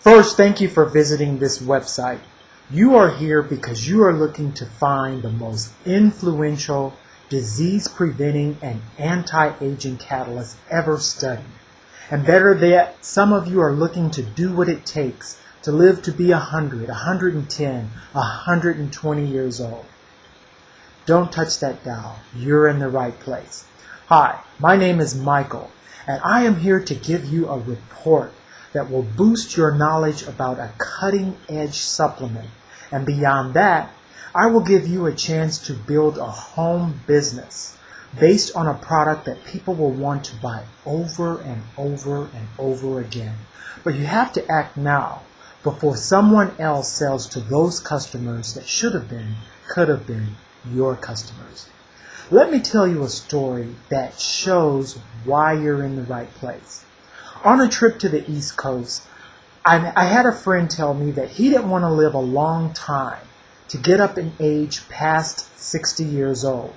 First, thank you for visiting this website. You are here because you are looking to find the most influential, disease-preventing, and anti-aging catalyst ever studied. And better yet, some of you are looking to do what it takes to live to be 100, 110, 120 years old. Don't touch that dial. You're in the right place. Hi, my name is Michael, and I am here to give you a report that will boost your knowledge about a cutting-edge supplement. And beyond that, I will give you a chance to build a home business based on a product that people will want to buy over and over and over again. But you have to act now before someone else sells to those customers that should have been, could have been your customers. Let me tell you a story that shows why you're in the right place. On a trip to the East Coast, I had a friend tell me that he didn't want to live a long time, to get up in age past 60 years old.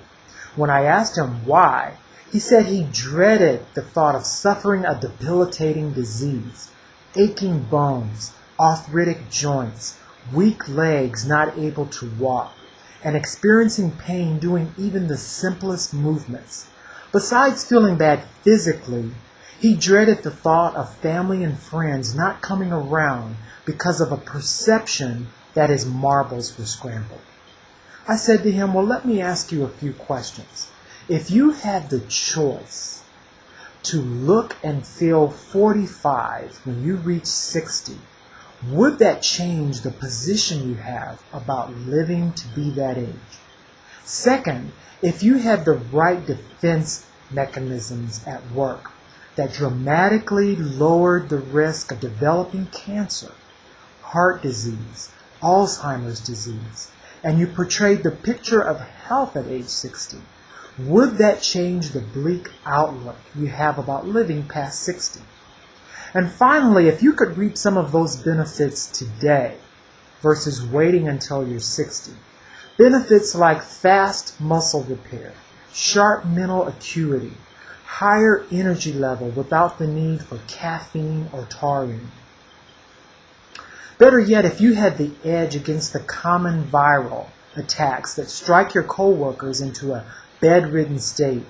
When I asked him why, he said he dreaded the thought of suffering a debilitating disease, aching bones, arthritic joints, weak legs not able to walk, and experiencing pain doing even the simplest movements. Besides feeling bad physically, he dreaded the thought of family and friends not coming around because of a perception that his marbles were scrambled. I said to him, well, let me ask you a few questions. If you had the choice to look and feel 45 when you reach 60, would that change the position you have about living to be that age? Second, if you had the right defense mechanisms at work that dramatically lowered the risk of developing cancer, heart disease, Alzheimer's disease, and you portrayed the picture of health at age 60, would that change the bleak outlook you have about living past 60? And finally, if you could reap some of those benefits today versus waiting until you're 60, benefits like fast muscle repair, sharp mental acuity, higher energy level without the need for caffeine or taurine. Better yet, if you had the edge against the common viral attacks that strike your coworkers into a bedridden state,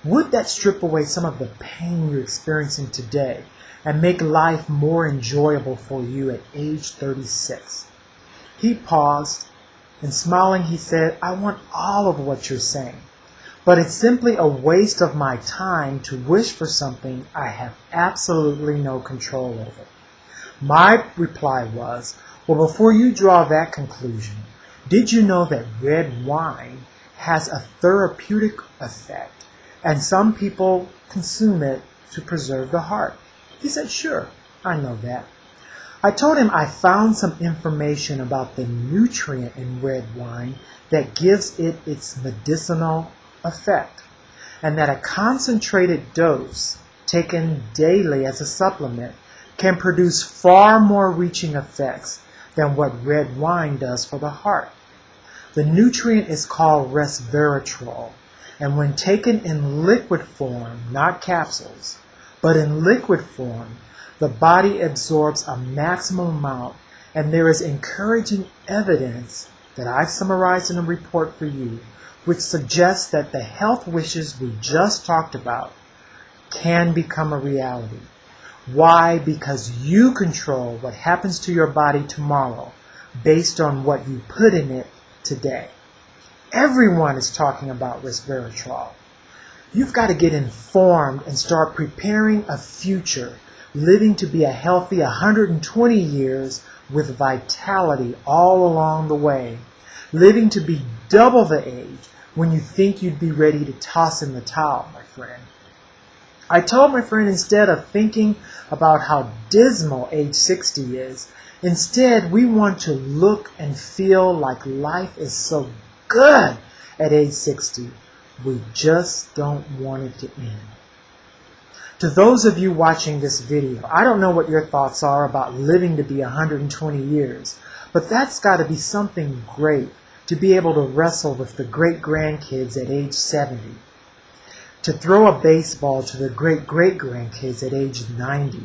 would that strip away some of the pain you're experiencing today and make life more enjoyable for you at age 36? He paused, and smiling he said, I want all of what you're saying, but it's simply a waste of my time to wish for something I have absolutely no control over. My reply was, well, before you draw that conclusion, did you know that red wine has a therapeutic effect, and some people consume it to preserve the heart? He said, sure, I know that. I told him I found some information about the nutrient in red wine that gives it its medicinal effect, and that a concentrated dose taken daily as a supplement can produce far more reaching effects than what red wine does for the heart. The nutrient is called Resveratrol, and when taken in liquid form, not capsules, but in liquid form, the body absorbs a maximum amount, and there is encouraging evidence that I've summarized in a report for you, which suggests that the health wishes we just talked about can become a reality. Why? Because you control what happens to your body tomorrow based on what you put in it today. Everyone is talking about resveratrol. You've got to get informed and start preparing a future, living to be a healthy 120 years with vitality all along the way, living to be double the age when you think you'd be ready to toss in the towel, my friend. I told my friend, instead of thinking about how dismal age 60 is, instead we want to look and feel like life is so good at age 60. We just don't want it to end. To those of you watching this video, I don't know what your thoughts are about living to be 120 years, but that's got to be something great to be able to wrestle with the great-grandkids at age 70, to throw a baseball to the great-great-grandkids at age 90,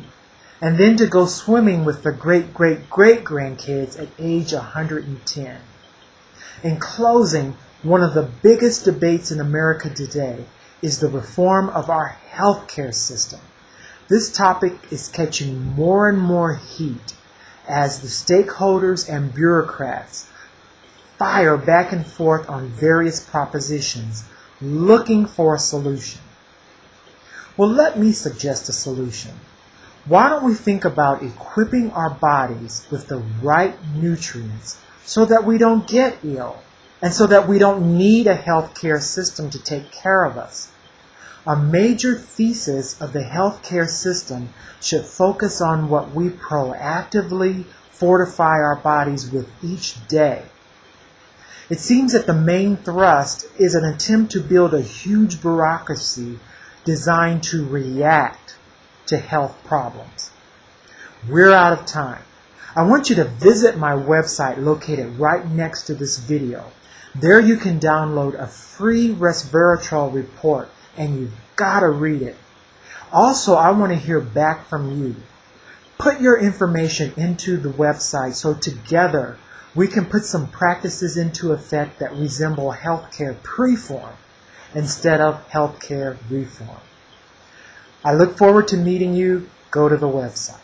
and then to go swimming with their great-great-great-grandkids at age 110. In closing, one of the biggest debates in America today is the reform of our healthcare system. This topic is catching more and more heat as the stakeholders and bureaucrats fire back and forth on various propositions looking for a solution. Well, let me suggest a solution. Why don't we think about equipping our bodies with the right nutrients so that we don't get ill and so that we don't need a healthcare system to take care of us? A major thesis of the healthcare system should focus on what we proactively fortify our bodies with each day. It seems that the main thrust is an attempt to build a huge bureaucracy designed to react to health problems. We're out of time. I want you to visit my website located right next to this video. There you can download a free Resveratrol report, and you've got to read it. Also, I want to hear back from you. Put your information into the website so together we can put some practices into effect that resemble healthcare preform instead of healthcare reform. I look forward to meeting you. Go to the website.